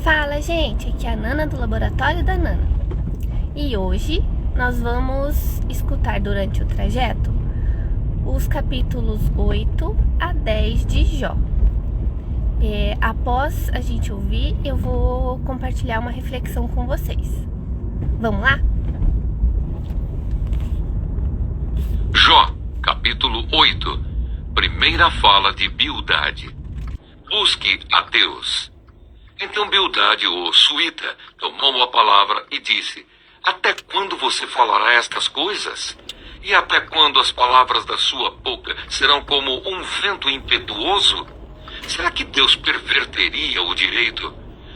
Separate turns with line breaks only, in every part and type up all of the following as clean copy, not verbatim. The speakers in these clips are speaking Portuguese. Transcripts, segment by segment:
Fala, gente, aqui é a Nana do Laboratório da Nana. E hoje nós vamos escutar durante o trajeto os capítulos 8 a 10 de Jó. Após a gente ouvir, eu vou compartilhar uma reflexão com vocês. Vamos lá?
Jó, capítulo 8. Primeira fala de Bildade. Busque a Deus. Então Bildade, o suíta, tomou a palavra e disse: Até quando você falará estas coisas? E até quando as palavras da sua boca serão como um vento impetuoso? Será que Deus perverteria o direito?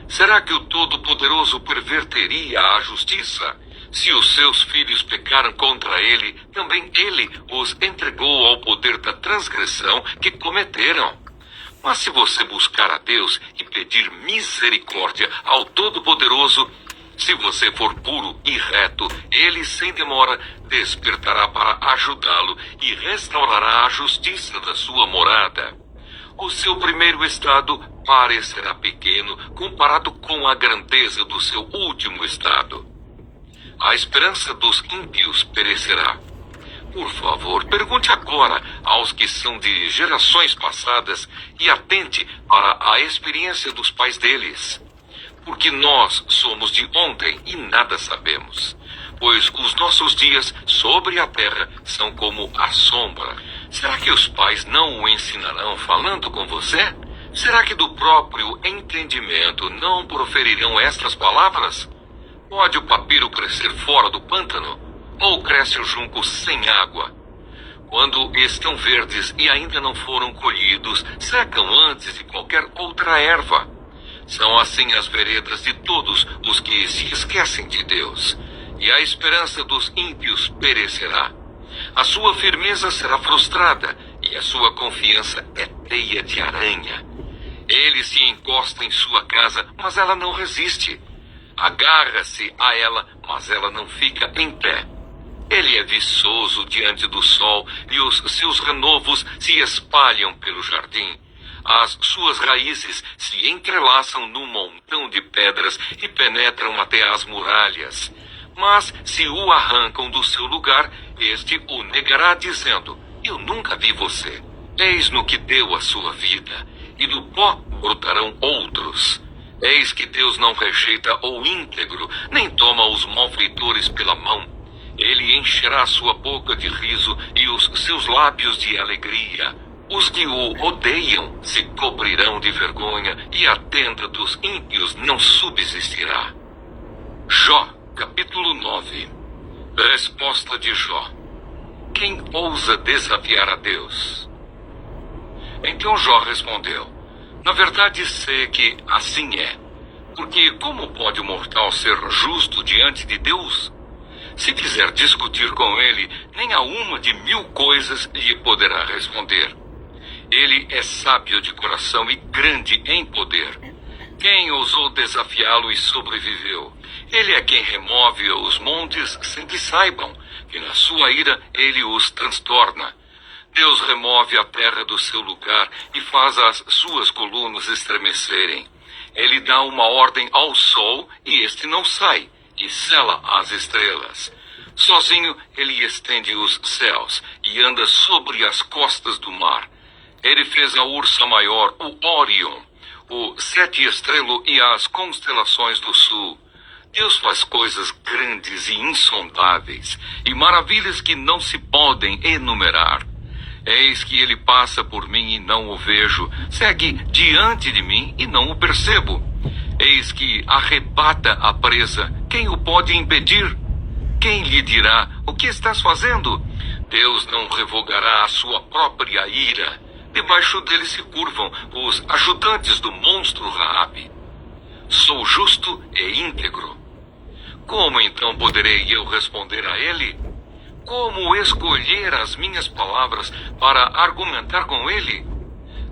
Será que o Todo-Poderoso perverteria a justiça? Se os seus filhos pecaram contra ele, também ele os entregou ao poder da transgressão que cometeram. Mas se você buscar a Deus e pedir misericórdia ao Todo-Poderoso, se você for puro e reto, ele sem demora despertará para ajudá-lo e restaurará a justiça da sua morada. O seu primeiro estado parecerá pequeno comparado com a grandeza do seu último estado. A esperança dos ímpios perecerá. Por favor, pergunte agora aos que são de gerações passadas e atente para a experiência dos pais deles. Porque nós somos de ontem e nada sabemos. Pois os nossos dias sobre a terra são como a sombra. Será que os pais não o ensinarão falando com você? Será que do próprio entendimento não proferirão estas palavras? Pode o papiro crescer fora do pântano? Ou cresce o junco sem água? Quando estão verdes e ainda não foram colhidos, secam antes de qualquer outra erva. São assim as veredas de todos os que se esquecem de Deus. E a esperança dos ímpios perecerá. A sua firmeza será frustrada e a sua confiança é teia de aranha. Ele se encosta em sua casa, mas ela não resiste. Agarra-se a ela, mas ela não fica em pé. Ele é viçoso diante do sol e os seus renovos se espalham pelo jardim. As suas raízes se entrelaçam num montão de pedras e penetram até as muralhas. Mas se o arrancam do seu lugar, este o negará dizendo: Eu nunca vi você. Eis no que deu a sua vida, e do pó brotarão outros. Eis que Deus não rejeita o íntegro, nem toma os malfeitores pela mão. Ele encherá sua boca de riso e os seus lábios de alegria. Os que o odeiam se cobrirão de vergonha e a tenda dos ímpios não subsistirá. Jó, capítulo 9. Resposta de Jó. Quem ousa desafiar a Deus? Então Jó respondeu: Na verdade sei que assim é. Porque como pode o mortal ser justo diante de Deus? Se quiser discutir com ele, nem a uma de 1000 coisas lhe poderá responder. Ele é sábio de coração e grande em poder. Quem ousou desafiá-lo e sobreviveu? Ele é quem remove os montes sem que saibam, que na sua ira ele os transtorna. Deus remove a terra do seu lugar e faz as suas colunas estremecerem. Ele dá uma ordem ao sol e este não sai, e sela as estrelas. Sozinho ele estende os céus e anda sobre as costas do mar. Ele fez a ursa maior, o Órion, o sete estrelo e as constelações do sul. Deus faz coisas grandes e insondáveis, e maravilhas que não se podem enumerar. Eis que ele passa por mim e não o vejo, segue diante de mim e não o percebo. Eis que arrebata a presa, quem o pode impedir? Quem lhe dirá: O que estás fazendo? Deus não revogará a sua própria ira. Debaixo dele se curvam os ajudantes do monstro Raabe. Sou justo e íntegro. Como então poderei eu responder a ele? Como escolher as minhas palavras para argumentar com ele?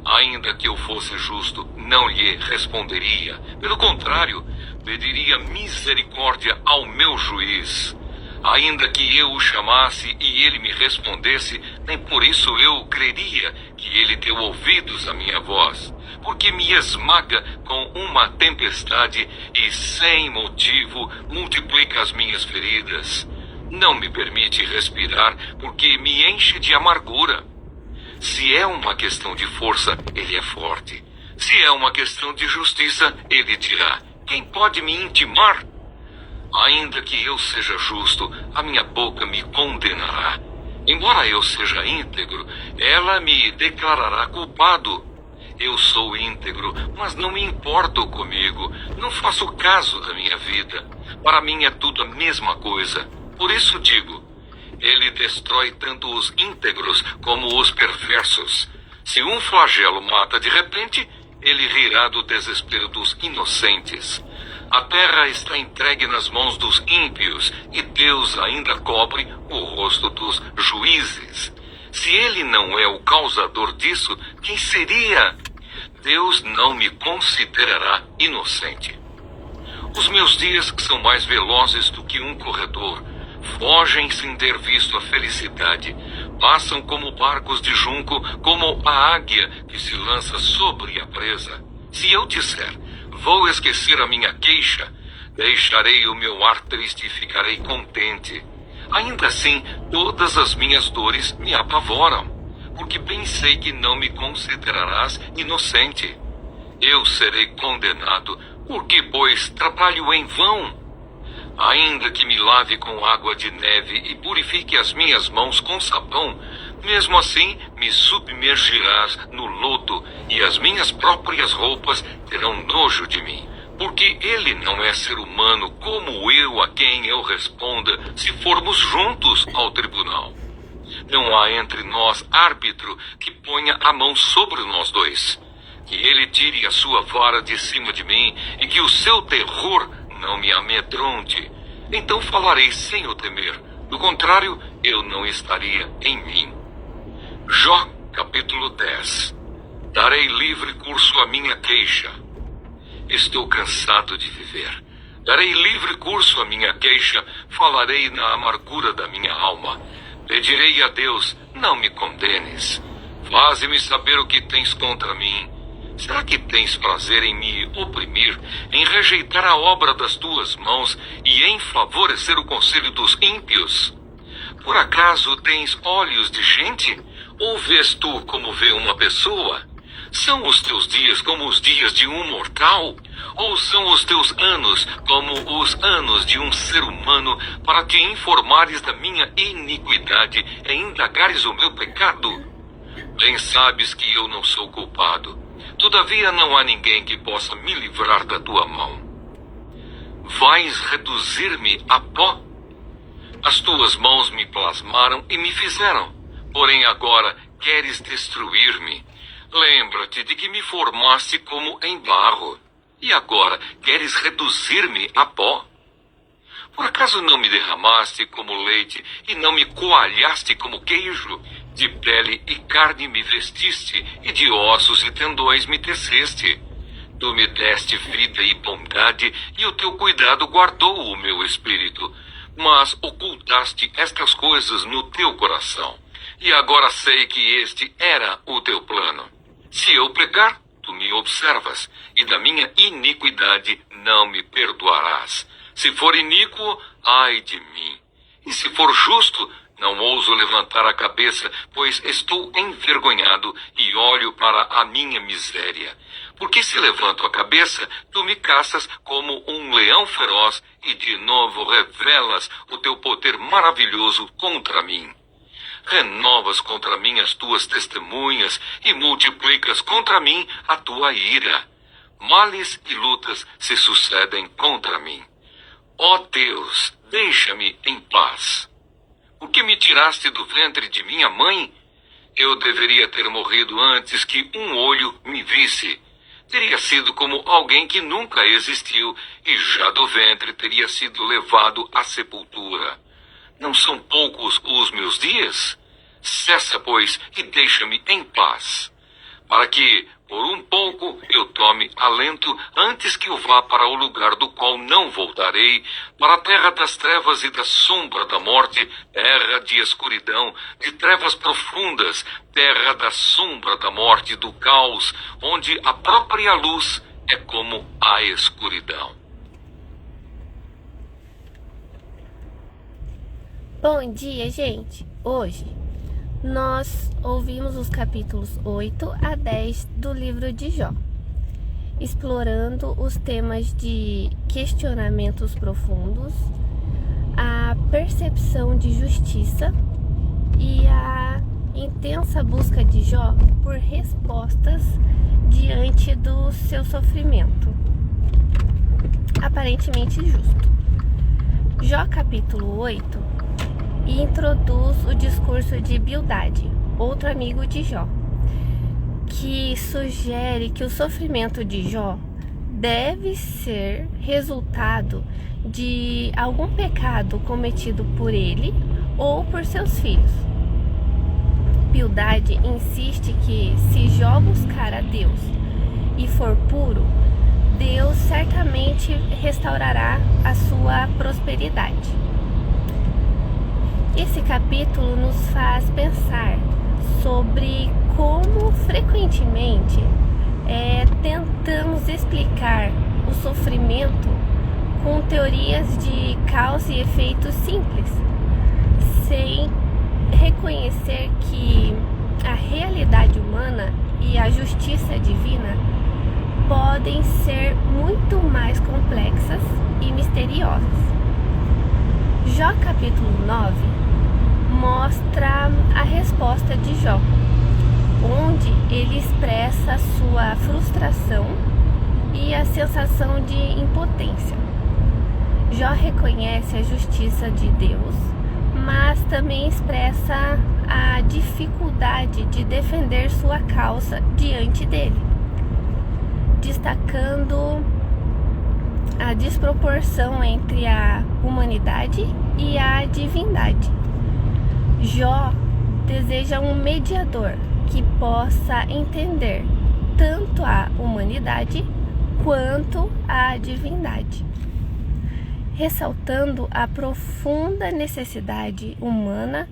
Ainda que eu fosse justo, não lhe responderia. Pelo contrário, pediria misericórdia ao meu juiz. Ainda que eu o chamasse e ele me respondesse, nem por isso eu creria que ele deu ouvidos à minha voz, porque me esmaga com uma tempestade e sem motivo multiplica as minhas feridas. Não me permite respirar porque me enche de amargura. Se é uma questão de força, ele é forte. Se é uma questão de justiça, ele dirá: quem pode me intimar? Ainda que eu seja justo, a minha boca me condenará. Embora eu seja íntegro, ela me declarará culpado. Eu sou íntegro, mas não me importo comigo. Não faço caso da minha vida. Para mim é tudo a mesma coisa. Por isso digo, ele destrói tanto os íntegros como os perversos. Se um flagelo mata de repente, ele rirá do desespero dos inocentes. A terra está entregue nas mãos dos ímpios e Deus ainda cobre o rosto dos juízes. Se ele não é o causador disso, quem seria? Deus não me considerará inocente. Os meus dias são mais velozes do que um corredor. Fogem sem ter visto a felicidade. Passam como barcos de junco, como a águia que se lança sobre a presa. Se eu disser: vou esquecer a minha queixa, deixarei o meu ar triste e ficarei contente. Ainda assim, todas as minhas dores me apavoram, porque bem sei que não me considerarás inocente. Eu serei condenado, porque, pois, trabalho em vão. Ainda que me lave com água de neve e purifique as minhas mãos com sabão, mesmo assim me submergirás no lodo e as minhas próprias roupas terão nojo de mim. Porque ele não é ser humano como eu, a quem eu responda se formos juntos ao tribunal. Não há entre nós árbitro que ponha a mão sobre nós dois. Que ele tire a sua vara de cima de mim e que o seu terror não me amedronte. Então falarei sem o temer. Do contrário, eu não estaria em mim. Jó, capítulo 10. Darei livre curso à minha queixa. Estou cansado de viver. Darei livre curso à minha queixa, falarei na amargura da minha alma. Pedirei a Deus: não me condenes. Faze-me saber o que tens contra mim. Será que tens prazer em me oprimir, em rejeitar a obra das tuas mãos e em favorecer o conselho dos ímpios? Por acaso tens olhos de gente? Ou vês tu como vê uma pessoa? São os teus dias como os dias de um mortal? Ou são os teus anos como os anos de um ser humano, para te informares da minha iniquidade e indagares o meu pecado? Bem sabes que eu não sou culpado. Todavia não há ninguém que possa me livrar da tua mão. Vais reduzir-me a pó? As tuas mãos me plasmaram e me fizeram. Porém agora queres destruir-me. Lembra-te de que me formaste como em barro. E agora queres reduzir-me a pó? Por acaso não me derramaste como leite e não me coalhaste como queijo? De pele e carne me vestiste, e de ossos e tendões me teceste. Tu me deste vida e bondade, e o teu cuidado guardou o meu espírito. Mas ocultaste estas coisas no teu coração. E agora sei que este era o teu plano. Se eu pecar, tu me observas, e da minha iniquidade não me perdoarás. Se for iníquo, ai de mim. E se for justo, não ouso levantar a cabeça, pois estou envergonhado e olho para a minha miséria. Porque se levanto a cabeça, tu me caças como um leão feroz e de novo revelas o teu poder maravilhoso contra mim. Renovas contra mim as tuas testemunhas e multiplicas contra mim a tua ira. Males e lutas se sucedem contra mim. Ó Deus, deixa-me em paz. Por que me tiraste do ventre de minha mãe? Eu deveria ter morrido antes que um olho me visse. Teria sido como alguém que nunca existiu e já do ventre teria sido levado à sepultura. Não são poucos os meus dias? Cessa, pois, e deixa-me em paz, para que, por um pouco eu tome alento antes que eu vá para o lugar do qual não voltarei, para a terra das trevas e da sombra da morte, terra de escuridão, de trevas profundas, terra da sombra da morte, do caos, onde a própria luz é como a escuridão.
Bom dia, gente! Hoje nós ouvimos os capítulos 8 a 10 do livro de Jó, explorando os temas de questionamentos profundos, a percepção de justiça e a intensa busca de Jó por respostas diante do seu sofrimento, aparentemente justo. Jó capítulo 8 introduz o discurso de Bildade, outro amigo de Jó, que sugere que o sofrimento de Jó deve ser resultado de algum pecado cometido por ele ou por seus filhos. Bildade insiste que se Jó buscar a Deus e for puro, Deus certamente restaurará a sua prosperidade. Esse capítulo nos faz pensar sobre como frequentemente tentamos explicar o sofrimento com teorias de causa e efeito simples, sem reconhecer que a realidade humana e a justiça divina podem ser muito mais complexas e misteriosas. Jó capítulo 9 mostra a resposta de Jó, onde ele expressa sua frustração e a sensação de impotência. Jó reconhece a justiça de Deus, mas também expressa a dificuldade de defender sua causa diante dele, destacando a desproporção entre a humanidade e a divindade. Jó deseja um mediador que possa entender tanto a humanidade quanto a divindade, ressaltando a profunda necessidade humana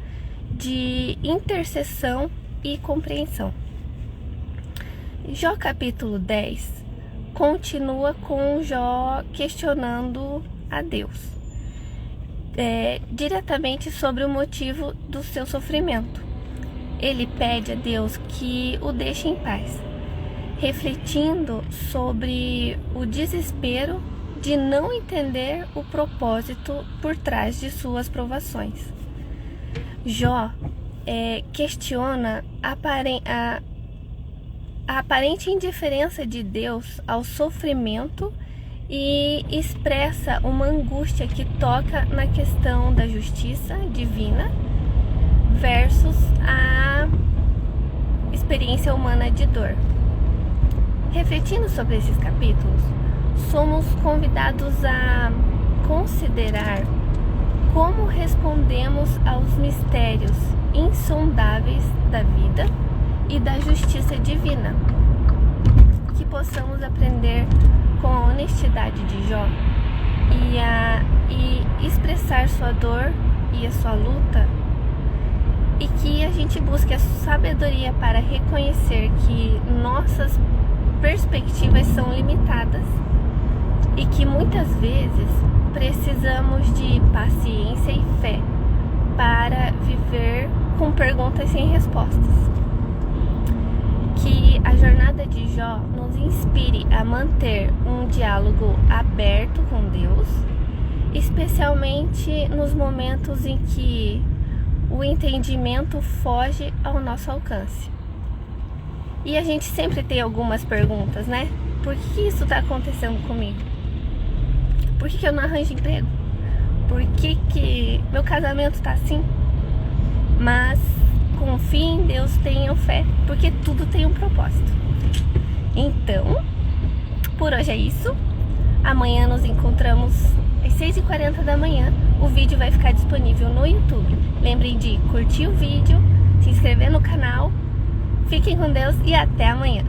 de intercessão e compreensão. Jó capítulo 10 continua com Jó questionando a Deus, diretamente sobre o motivo do seu sofrimento. Ele pede a Deus que o deixe em paz, refletindo sobre o desespero de não entender o propósito por trás de suas provações. Jó questiona a aparente indiferença de Deus ao sofrimento e expressa uma angústia que toca na questão da justiça divina versus a experiência humana de dor. Refletindo sobre esses capítulos, somos convidados a considerar como respondemos aos mistérios insondáveis da vida e da justiça divina, que possamos aprender com a honestidade de Jó e expressar sua dor e a sua luta, e que a gente busque a sabedoria para reconhecer que nossas perspectivas são limitadas e que muitas vezes precisamos de paciência e fé para viver com perguntas sem respostas. Que a jornada de Jó nos inspire a manter um diálogo aberto com Deus, especialmente nos momentos em que o entendimento foge ao nosso alcance. E a gente sempre tem algumas perguntas, né? Por que isso está acontecendo comigo? Por que eu não arranjo emprego? Por que meu casamento está assim? Mas confie em Deus, tenham fé, porque tudo tem um propósito. Então, por hoje é isso. Amanhã nos encontramos às 6h40 da manhã. O vídeo vai ficar disponível no YouTube. Lembrem de curtir o vídeo, se inscrever no canal. Fiquem com Deus e até amanhã.